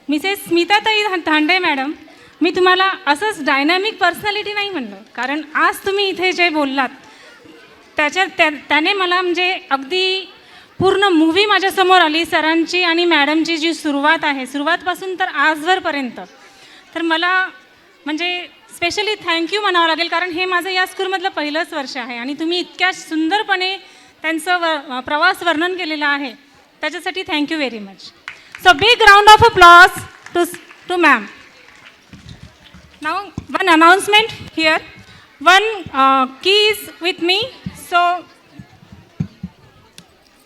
Mrs स्मिताताई Dhande madam, मी तुम्हाला असंच dynamic personality नाही म्हणलं, कारण आज तुम्ही इथे जे बोललात त्याने मला म्हणजे अगदी पूर्ण मूव्ही माझ्यासमोर आली. सरांची आणि मॅडमची जी सुरुवात आहे, सुरुवातपासून तर आजवरपर्यंत, तर मला म्हणजे स्पेशली थँक्यू म्हणावं लागेल, कारण हे माझं या स्कूलमधलं पहिलंच वर्ष आहे आणि तुम्ही इतक्या सुंदरपणे त्यांचं प्रवास वर्णन केलेलं आहे, त्याच्यासाठी thank you very much. So big round of applause to ma'am. Now one announcement here. One key is with me. So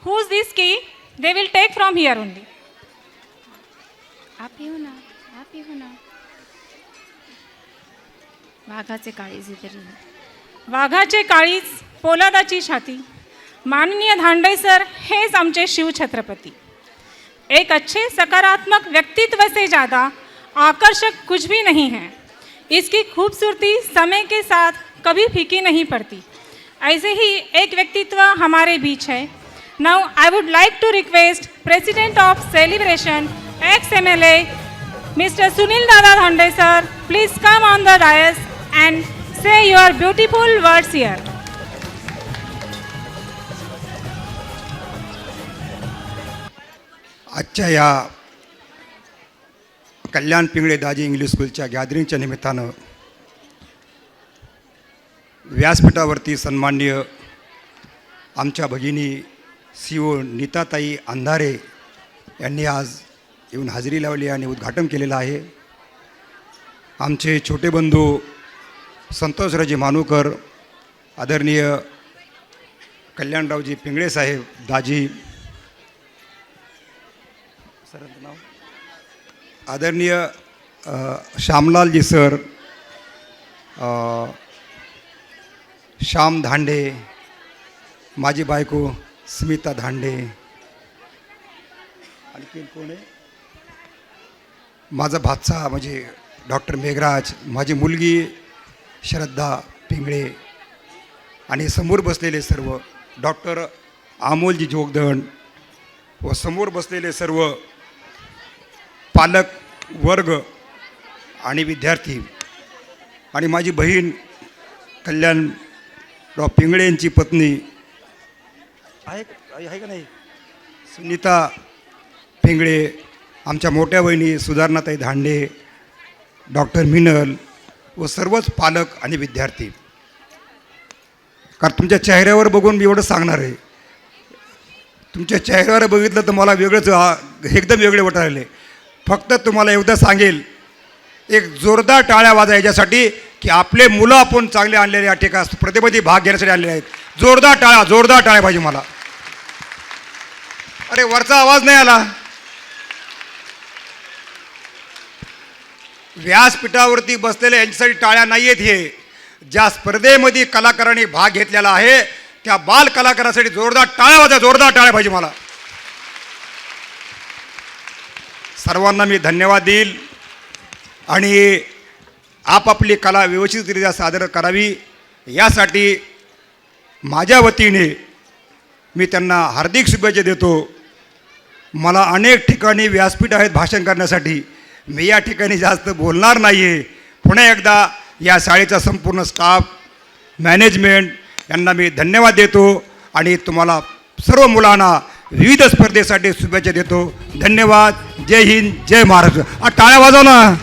who's this key? They will take from here only. आप ही हो ना, आप ही हो ना. वाघाचे काळीज तरी. वाघाचे काळीज, पोलादाची छाती. माननीय धांडे सर हेच आमचे शिवछत्रपती. एक अच्छे सकारात्मक व्यक्तित्व से ज़्यादा आकर्षक कुछ भी नहीं है. इसकी खूबसूरती समय के साथ कभी फीकी नहीं पड़ती. ऐसे ही एक व्यक्तित्व हमारे बीच है. Now I would like to request president of celebration ex MLA mister Sunil Dada Dhande sir, please come on the dais and say your beautiful words here. आजच्या या कल्याण पिंगळे दाजी इंग्लिश स्कूलच्या गॅदरिंगच्या निमित्तानं व्यासपीठावरती सन्माननीय आमच्या भगिनी CO नीताताई अंधारे यांनी आज येऊन हजेरी लावली आणि उद्घाटन केलेलं आहे. आमचे छोटे बंधू संतोषरावजी मानूकर, आदरणीय कल्याणरावजी पिंगळे साहेब दाजी, आदरणीय श्यामलालजी सर, श्याम धांडे, माझी बायको स्मिता धांडे, आणखी कोण आहे, माझा भाचा म्हणजे डॉक्टर मेघराज, माझी मुलगी श्रद्धा पिंगळे आणि समोर बसलेले सर्व डॉक्टर अमोलजी जोगदंड व समोर बसलेले सर्व पालक वर्ग आणि विद्यार्थी आणि माझी बहीण कल्याणराव पिंगळे यांची पत्नी आहे का नाही, सुनीता पिंगळे, आमच्या मोठ्या बहिणी सुधारणाताई धांडे, डॉक्टर मिनल व सर्वच पालक आणि विद्यार्थी. कारण तुमच्या चेहऱ्यावर बघून मी एवढं सांगणार आहे, तुमच्या चेहऱ्यावर बघितलं तर मला वेगळंच एकदम वेगळे वाटायले. फक्त तुम्हाला एवढं सांगेल, एक जोरदार टाळ्या वाजा याच्यासाठी की आपले मुलं आपण चांगले आणलेले या ठिकाणी स्पर्धेमध्ये भाग घेण्यासाठी आणलेले आहेत. जोरदार टाळ्या पाहिजे मला. अरे वरचा आवाज नाही आला. व्यासपीठावरती बसलेले यांच्यासाठी टाळ्या नाही आहेत. हे ज्या स्पर्धेमध्ये कलाकारांनी भाग घेतलेला आहे त्या बाल कलाकारासाठी जोरदार टाळ्या पाहिजे मला. सर्वांना मी धन्यवाद देईल आणि आपापली कला व्यवस्थितरित्या सादर करावी यासाठी माझ्या वतीने मी त्यांना हार्दिक शुभेच्छा देतो. मला अनेक ठिकाणी व्यासपीठ आहेत भाषण करण्यासाठी, मी या ठिकाणी जास्त बोलणार नाही आहे. पुन्हा एकदा या शाळेचा संपूर्ण स्टाफ, मॅनेजमेंट यांना मी धन्यवाद देतो आणि तुम्हाला सर्व मुलांना विविध स्पर्धेसाठी शुभेच्छा देतो. धन्यवाद. जय हिंद, जय महाराष्ट्र. टाळ्या वाजव ना.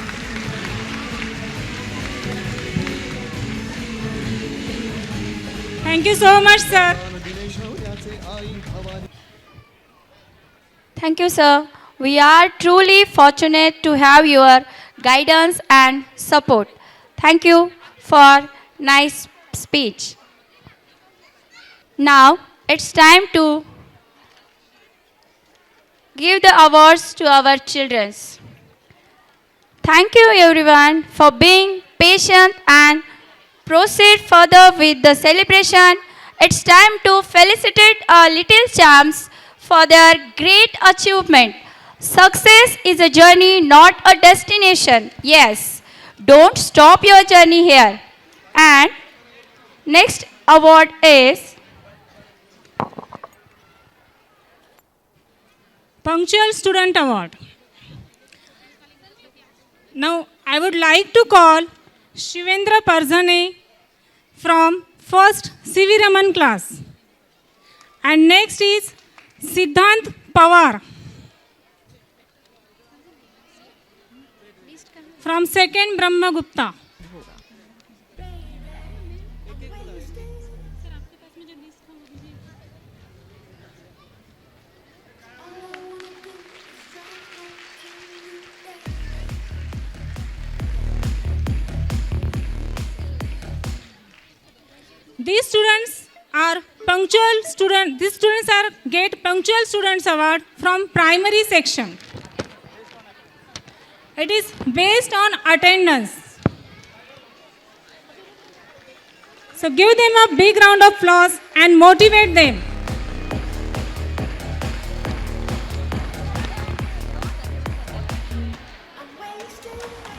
Thank you so much sir. Thank you, sir. We are truly fortunate to have your guidance and support. Thank you for nice speech. Now it's time to give the awards to our children. Thank you everyone for being patient and proceed further with the celebration. It's time to felicitate our little champs for their great achievement. Success is a journey, not a destination. Yes, don't stop your journey here. And next award is punctual student award. Now I would like to call Shivendra Parzane from first CV Raman class. And next is Siddhant Pawar from second Brahma Gupta. These students are punctual students. These students are get punctual students award from primary section. It is based on attendance. So give them a big round of applause and motivate them.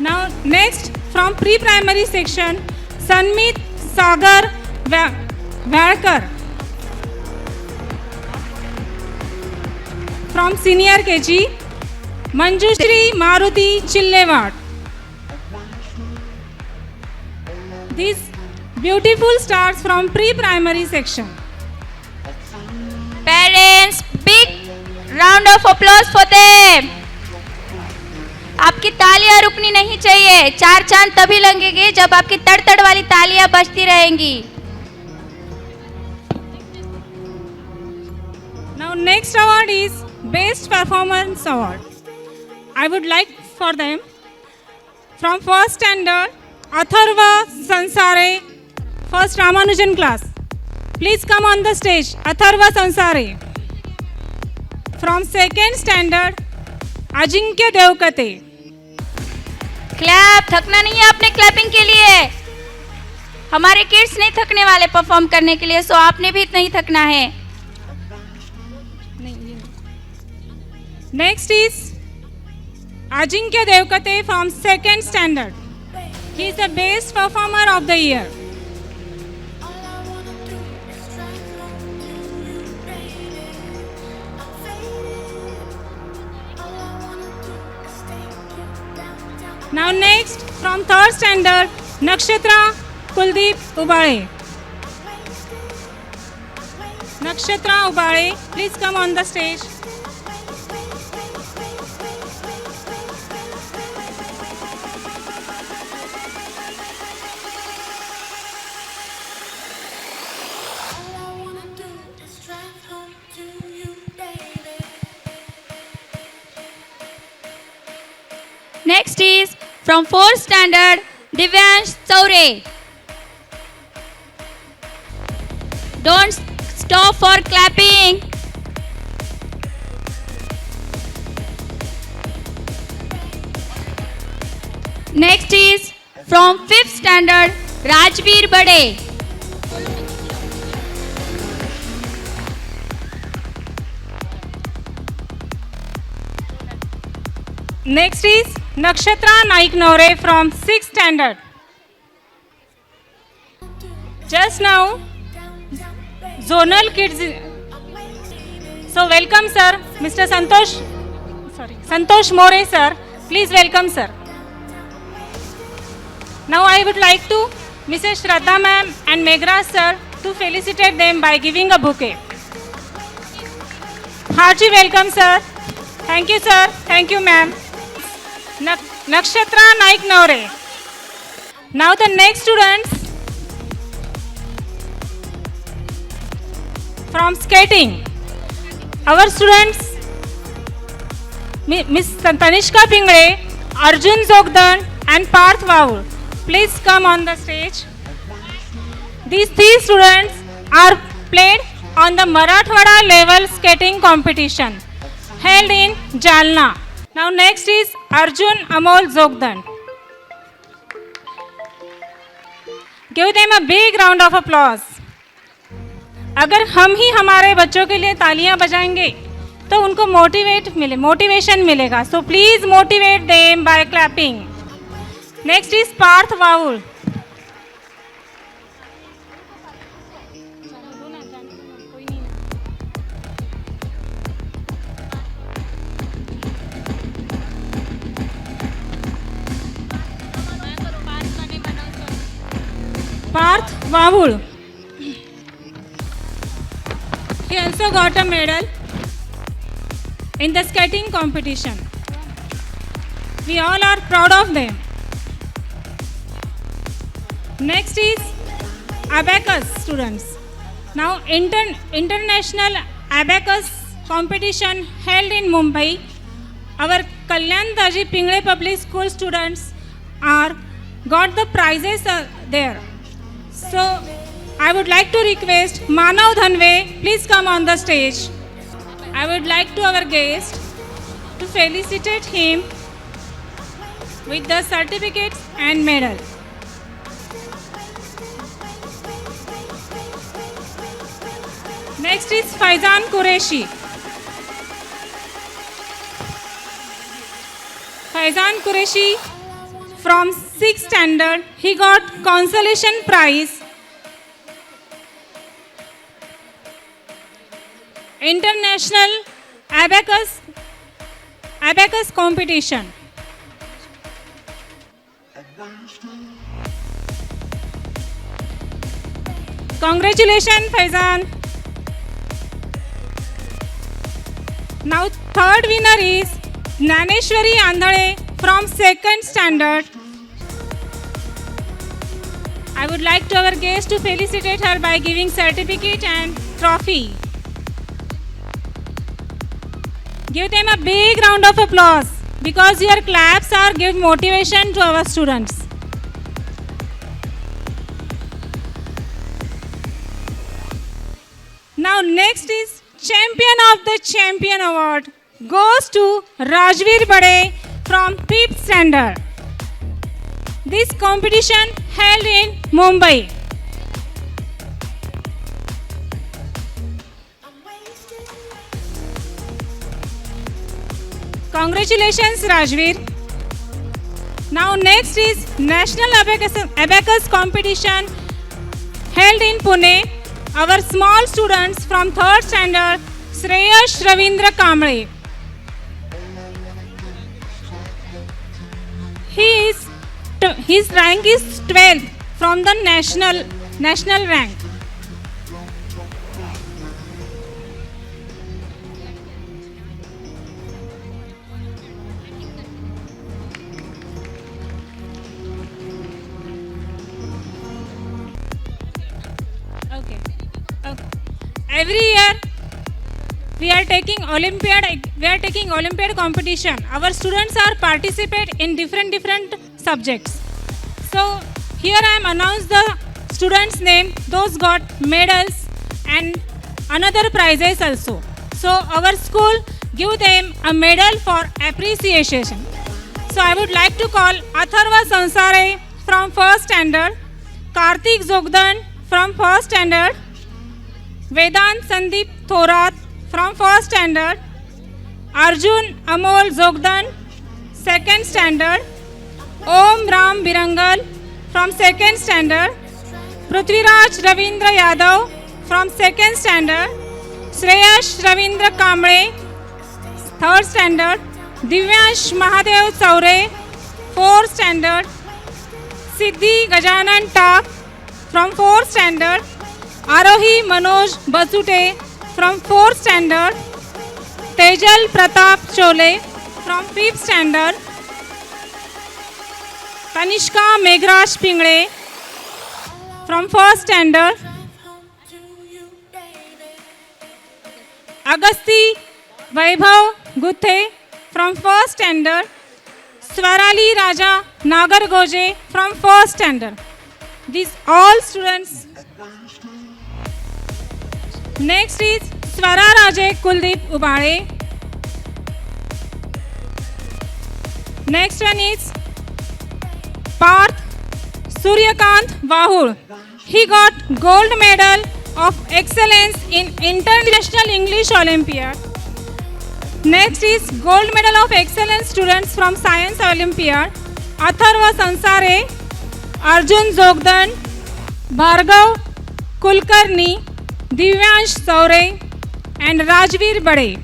Now next from pre-primary section, Sanmeet Sagar Valkar from senior KG, Manjushri Maruti Chillewat. These beautiful stars from pre-primary section. Parents, big round of applause for them. आपकी तालियां रुकनी नहीं चाहिए. चार चांद तभी लगेंगे जब आपकी तड़तड़ वाली तालियां बजती रहेंगी. Now next award is Best Performance Award. I would like for them from first standard Atharva Sansare, first Ramanujan class. Please come on the stage, Atharva Sansare. From second standard Ajinkya Devkate. Clap. थकना नहीं है आपने clapping के लिए. हमारे kids नहीं थकने वाले परफॉर्म करने के लिए, सो आपने भी नहीं थकना है. Next is Ajinkya Devkate from second standard. He is the best performer of the year. Now next from third standard Nakshatra Kuldeep Ubale. Nakshatra Ubale, please come on the stage. Next is from 4th standard Divyansh Chaure. Don't stop for clapping. Next is from 5th standard Rajveer Bade. Next is Nakshatra Naiknore from 6th standard. Just now, Zonal Kids. So welcome sir, Mr. Santosh More sir. Please welcome sir. Now I would like to Mrs. Shraddha ma'am and Meghra sir to felicitate them by giving a bouquet. Hearty welcome sir. Thank you sir. Thank you ma'am. Nakshatra Naiknore. Now the next students from skating. Our students Miss Tanishka Pingre, Arjun Zogdan and Parth Vaur. Please come on the stage. These three students are played on the Marathwada level skating competition held in Jalna. Now next is Arjun Amol Zogdan. Give them a big round of applause. अगर हम ही हमारे बच्चों के लिए तालियां बजाएंगे तो उनको मोटिवेशन मिलेगा. So please motivate them by clapping. Next is Parth Vahul. Vahul. He also got a medal in the skating competition. We all are proud of them. Next is Abacus students. Now international Abacus competition held in Mumbai. Our Kalyan Daji Pingle Public School students are got the prizes there. So I would like to request Manav Dhanve, please come on the stage. I would like to our guest to felicitate him with the certificates and medal. Next is Faizan Qureshi. Faizan Qureshi from 6th standard, he got consolation prize International Abacus competition. Congratulations, Faizan. Now third winner is Naneshwari Andhale from 2nd standard. I would like to our guest to felicitate her by giving certificate and trophy. Give them a big round of applause because your claps are give motivation to our students. Now next is Champion of the Champion Award goes to Rajveer Bade from 5th standard. This competition held in Mumbai. Congratulations, Rajveer. Now next is National Abacus competition held in Pune. Our small students from 3rd standard, Shreyash Ravindra Kamble. His rank is 12th from the national rank. Okay. Every year we are taking Olympiad competition. Our students are participate in different subjects. So here I am announce the students' name. Those got medals and another prizes also. So our school give them a medal for appreciation. So I would like to call Atharva Sansare from 1st standard, Karthik Zogdan from 1st standard, Vedant Sandeep Thorat from 1st standard, Arjun Amol Zogdan, 2nd standard, Om Ram Birangal from 2nd standard, Prithviraj Ravindra Yadav from 2nd standard, Shreyash Ravindra Kamble, 3rd standard, Divyansh Mahadev Chaure, 4th standard, Siddhi Gajanan Tak from 4th standard, Arohi Manoj Basute from 4th standard, Tejal Pratap Chole from 5th standard, Kanishka Meghraj Pingle from 1st standard, Agasti Vaibhav Guthe from 1st standard, Swarali Raja Nagargoje from 1st standard. These all students. Next is Swara Raje Kuldeep Ubale. Next one is Parth Suryakant Vahul. He got gold medal of excellence in International English Olympiad. Next is gold medal of excellence students from Science Olympiad. Atharva Sansare, Arjun Zogdan, Bhargav Kulkarni, Divyansh Chaure and Rajveer Bade.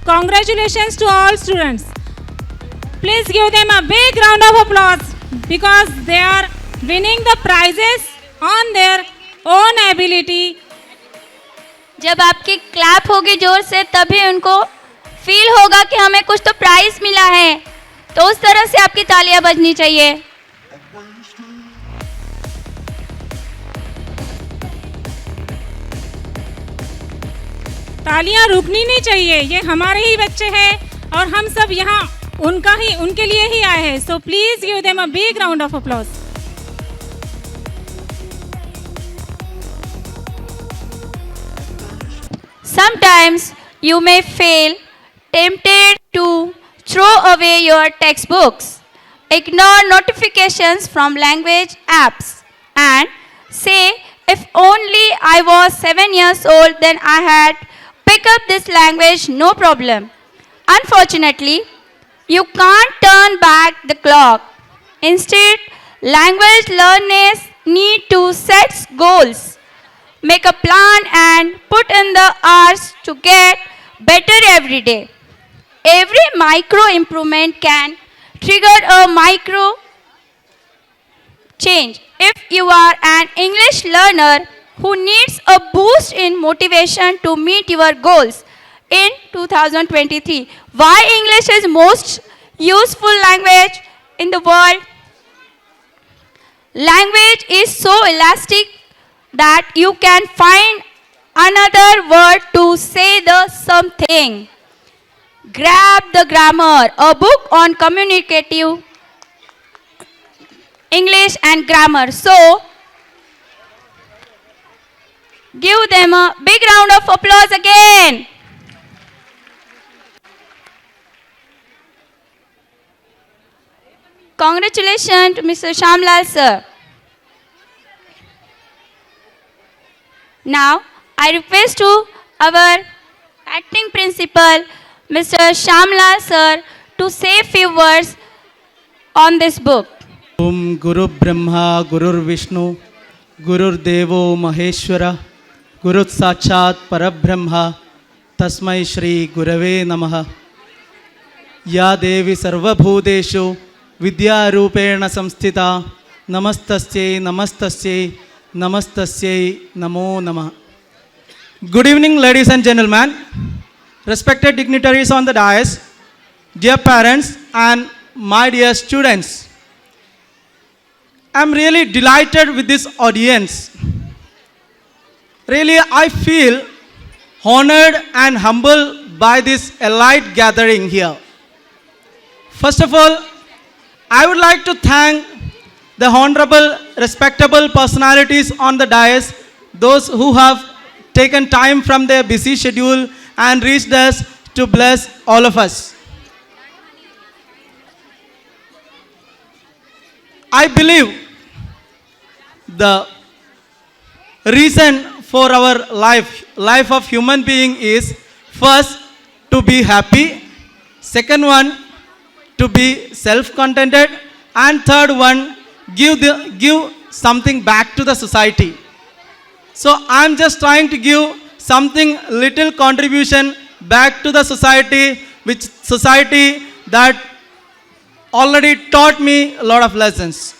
Congratulations to all students. Please give them a big round of applause because they are winning the prizes on their own ability. जब आपकी clap होगी जोर से तभी उनको feel होगा कि हमें कुछ तो प्राइज मिला है, तो उस तरह से आपकी तालियां बजनी चाहिए। तालियां रुकनी नहीं चाहिए, ये हमारे ही बच्चे हैं और हम सब यहाँ उनके लिए ही आए हैं। So please give them a big round of applause. Sometimes you may feel tempted to throw away your textbooks, ignore notifications from language apps, and say, if only I was 7 years old, then I had picked up this language, no problem. Unfortunately, you can't turn back the clock. Instead, language learners need to set goals, make a plan, and put in the hours to get better every day. Every micro improvement can trigger a micro change. If you are an English learner who needs a boost in motivation to meet your goals in 2023, why English is most useful language in the world? Language is so elastic that you can find another word to say the something. Grab the Grammar, a book on communicative English and grammar. So, give them a big round of applause again. Congratulations to Mr. Shamlal sir. Now, I request to our acting principal, Mr. Shamlal sir, to say a few words on this book. ओम गुरु ब्रह्मा गुरुर विष्णु गुरुर्देवो महेश्वर गुरु साक्षात् परब्रह्म तस्मै श्री गुरवे नमः। या देवी सर्वभूतेषु विद्यारूपेण संस्थिता नमस्तस्यै नमस्तस्यै नमस्तस्यै नमो नमः। Good evening, ladies and gentlemen, respected dignitaries on the dais, dear parents and my dear students. I'm really delighted with this audience. Really, I feel honored and humbled by this elite gathering here. First of all, I would like to thank the honorable, respectable personalities on the dais, those who have taken time from their busy schedule and reached us to bless all of us. I believe the reason for our life of human being is first to be happy, second one to be self-contented, and third one give something back to the society. So I'm just trying to give something little contribution back to the society, which society that already taught me a lot of lessons,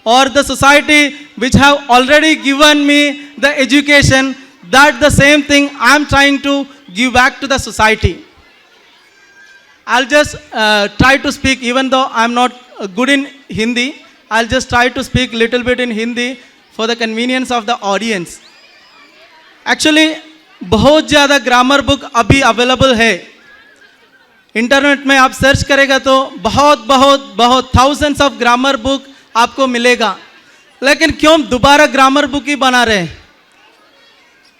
or the society which have already given me the education, that the same thing I'm trying to give back to the society. I'll just try to speak, even though I'm not good in Hindi, I'll just try to speak little bit in Hindi for the convenience of the audience. Actually, बहुत ज़्यादा grammar book अभी available है। Internet में आप search करेगा तो बहुत thousands of grammar book आपको मिलेगा, लेकिन क्यों दोबारा ग्रामर बुक ही बना रहे हैं?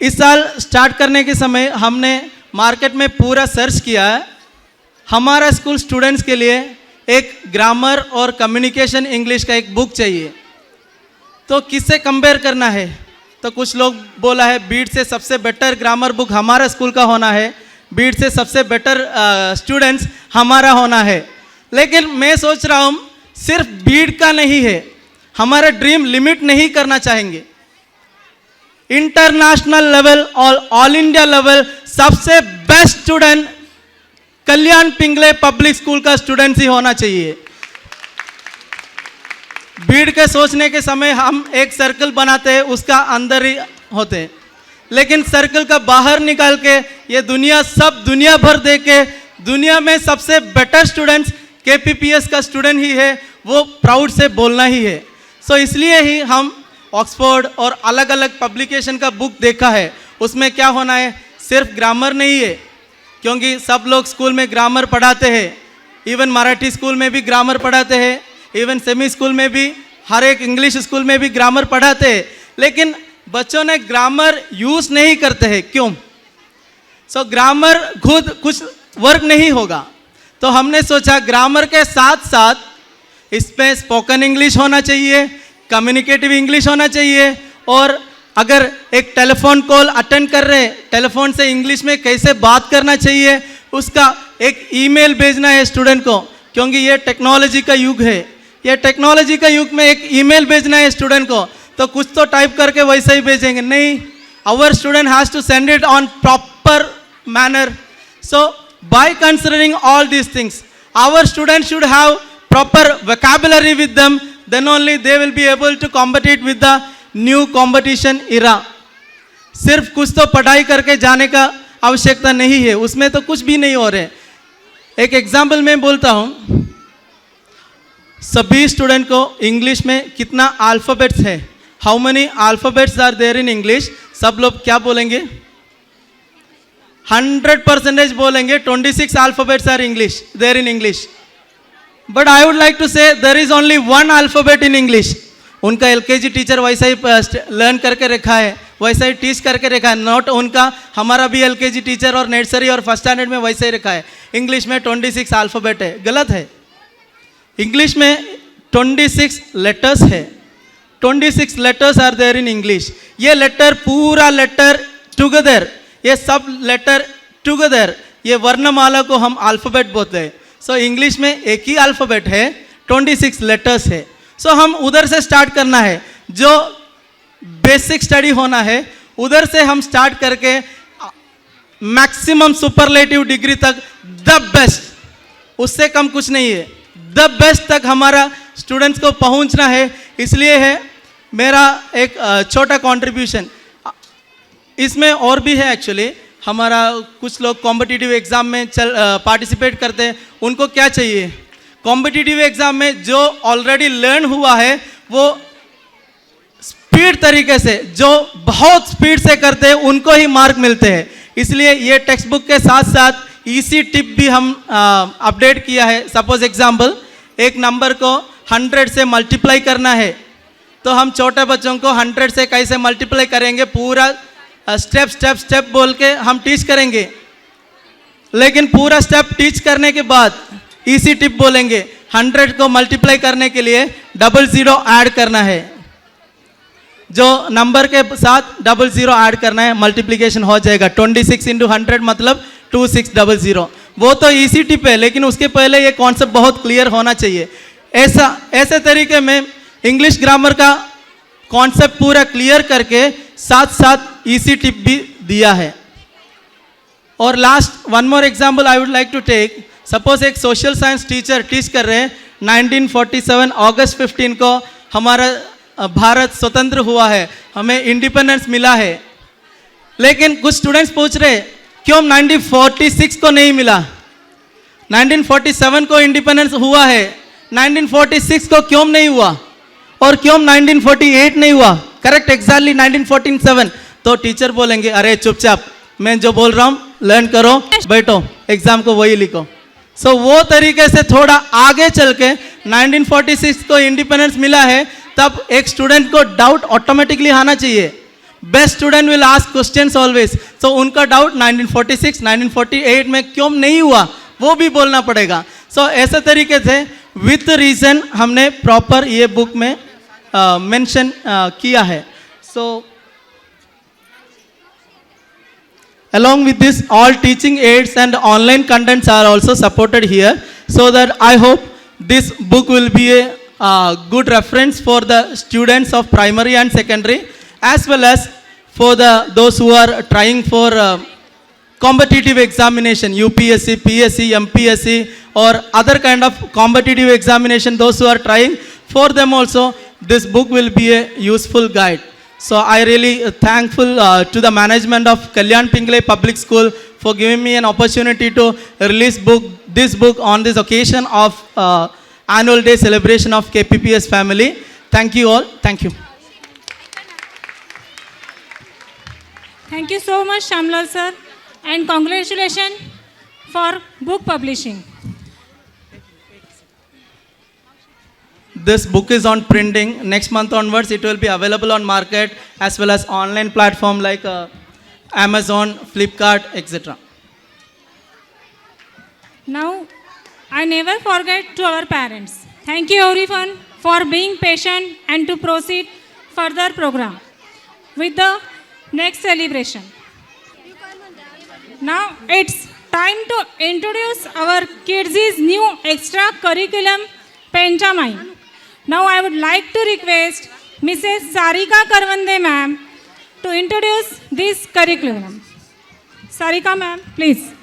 इस साल स्टार्ट करने के समय हमने मार्केट में पूरा सर्च किया है। हमारा स्कूल स्टूडेंट्स के लिए एक ग्रामर और कम्युनिकेशन इंग्लिश का एक बुक चाहिए, तो किससे कंपेयर करना है? तो कुछ लोग बोला है बीट से सबसे बेटर ग्रामर बुक हमारा स्कूल का होना है, बीट से सबसे बेटर स्टूडेंट्स हमारा होना है। लेकिन मैं सोच रहा हूँ सिर्फ बीट का नहीं है, हमारा ड्रीम लिमिट नहीं करना चाहेंगे। इंटरनेशनल लेवल और ऑल इंडिया लेवल सबसे बेस्ट स्टूडेंट कल्याण पिंगले पब्लिक स्कूल का स्टूडेंट्स ही होना चाहिए। भीड़ के सोचने के समय हम एक सर्कल बनाते हैं, उसका अंदर ही होते हैं, लेकिन सर्कल का बाहर निकाल के ये दुनिया भर दे के दुनिया में सबसे बेटर स्टूडेंट्स KPPS का स्टूडेंट ही है, वो प्राउड से बोलना ही है। सो इसलिए ही हम ऑक्सफोर्ड और अलग अलग पब्लिकेशन का बुक देखा है, उसमें क्या होना है, सिर्फ ग्रामर नहीं है, क्योंकि सब लोग स्कूल में ग्रामर पढ़ाते हैं, इवन मराठी स्कूल में भी ग्रामर पढ़ाते हैं, इवन सेमी स्कूल में भी, हर एक इंग्लिश स्कूल में भी ग्रामर पढ़ाते हैं, लेकिन बच्चों ने ग्रामर यूज़ नहीं करते हैं। क्यों? सो ग्रामर खुद कुछ वर्क नहीं होगा, तो हमने सोचा ग्रामर के साथ साथ इसमें स्पोकन इंग्लिश होना चाहिए, कम्युनिकेटिव इंग्लिश होना चाहिए, और अगर एक टेलीफोन कॉल अटेंड कर रहे हैं, टेलीफोन से इंग्लिश में कैसे बात करना चाहिए, उसका एक ईमेल भेजना है स्टूडेंट को, क्योंकि ये टेक्नोलॉजी का युग है, ये टेक्नोलॉजी का युग में एक ईमेल भेजना है स्टूडेंट को, तो कुछ तो टाइप करके वैसे ही भेजेंगे नहीं, our student has to send it on proper manner. So by considering all these things, our students should have proper vocabulary with them, then only they will be able to compete with the new competition era. सिर्फ कुछ तो पढ़ाई करके जाने का आवश्यकता नहीं है, उसमें तो कुछ भी नहीं हो रहे। एक एग्जाम्पल मैं बोलता हूँ, सभी स्टूडेंट को इंग्लिश में कितना अल्फ़ाबेट्स है, how many alphabets are there in English, सब लोग क्या बोलेंगे? 100% बोलेंगे 26 alphabets are English, there in English. But I would like to say there is only one alphabet in English. उनका LKG टीचर वैसा ही लर्न करके रखा है, वैसा ही टीच करके रखा है, नॉट उनका, हमारा भी LKG टीचर और नर्सरी और फर्स्ट स्टैंडर्ड में वैसे ही रखा है। इंग्लिश में 26 अल्फ़ाबेट है, गलत है। इंग्लिश में 26 लेटर्स है, 26 letters are there in English. ये लेटर, पूरा लेटर टुगेदर, ये सब लेटर टुगेदर, ये वर्णमाला को हम अल्फ़ाबेट बोलते हैं। सो इंग्लिश में एक ही अल्फ़ाबेट है, 26 लेटर्स है। सो हम उधर से स्टार्ट करना है, जो बेसिक स्टडी होना है उधर से हम स्टार्ट करके मैक्सिमम सुपरलेटिव डिग्री तक, द बेस्ट, उससे कम कुछ नहीं है, द बेस्ट तक हमारा स्टूडेंट्स को पहुंचना है। इसलिए है मेरा एक छोटा कंट्रीब्यूशन इसमें और भी है। एक्चुअली हमारा कुछ लोग कॉम्पिटिटिव एग्ज़ाम में पार्टिसिपेट करते हैं, उनको क्या चाहिए, कॉम्पिटिटिव एग्ज़ाम में जो ऑलरेडी लर्न हुआ है वो स्पीड तरीके से, जो बहुत स्पीड से करते हैं उनको ही मार्क मिलते हैं। इसलिए ये टेक्स्ट बुक के साथ साथ ईसी टिप भी हम अपडेट किया है। सपोज एग्जाम्पल, एक नंबर को 100 से मल्टीप्लाई करना है, तो हम छोटे बच्चों को 100 से कैसे मल्टीप्लाई करेंगे पूरा स्टेप बोल के हम टीच करेंगे, लेकिन पूरा स्टेप टीच करने के बाद इसी टिप बोलेंगे, 100 को मल्टीप्लाई करने के लिए 00 ऐड करना है, जो नंबर के साथ 00 ऐड करना है, मल्टीप्लिकेशन हो जाएगा। 26 × 100 मतलब 2600। वो तो इसी टिप है, लेकिन उसके पहले ये कॉन्सेप्ट बहुत क्लियर होना चाहिए। ऐसे तरीके में इंग्लिश ग्रामर का कॉन्सेप्ट पूरा क्लियर करके साथ साथ इसी टिप भी दिया है। और last one more example I would like to take, suppose एक सोशल साइंस टीचर टीच कर रहे हैं, 1947 अगस्त 15 को हमारा भारत स्वतंत्र हुआ है, हमें इंडिपेंडेंस मिला है, लेकिन कुछ स्टूडेंट्स पूछ रहे क्यों 1946 को नहीं मिला, 1947 को इंडिपेंडेंस हुआ है, 1946 को क्यों नहीं हुआ, और क्यों 1948 नहीं हुआ, करेक्ट एग्जैक्टली 1947। तो टीचर बोलेंगे अरे चुपचाप, मैं जो बोल रहा हूँ लर्न करो, बैठो एग्जाम को वही लिखो। सो वो तरीके से थोड़ा आगे चल के 1946 को इंडिपेंडेंस मिला है, तब एक स्टूडेंट को डाउट ऑटोमेटिकली आना चाहिए। Best student will ask questions always. So उनका डाउट 1946 1948 में क्यों नहीं हुआ वो भी बोलना पड़ेगा। सो ऐसे तरीके से विथ रीजन हमने प्रॉपर ये बुक में मेंशन किया है। सो along with this, all teaching aids and online contents are also supported here, so that I hope this book will be a good reference for the students of primary and secondary, as well as for those who are trying for competitive examination, UPSC, PSC, MPSC or other kind of competitive examination, those who are trying for them also this book will be a useful guide. So I really thankful to the management of Kalyan Pingle Public School for giving me an opportunity to release this book on this occasion of annual day celebration of KPPS family. Thank you all. Thank you. Thank you so much, Shamlal sir, and congratulations for book publishing. This book is on printing. Next month onwards, it will be available on market as well as online platform like Amazon, Flipkart, etc. Now, I never forget to our parents. Thank you everyone for being patient and to proceed further program with the next celebration. Now it's time to introduce our kids' new extra curriculum Pantomime. Now I would like to request Mrs. Sarika Karvande ma'am to introduce this curriculum. Sarika ma'am, please.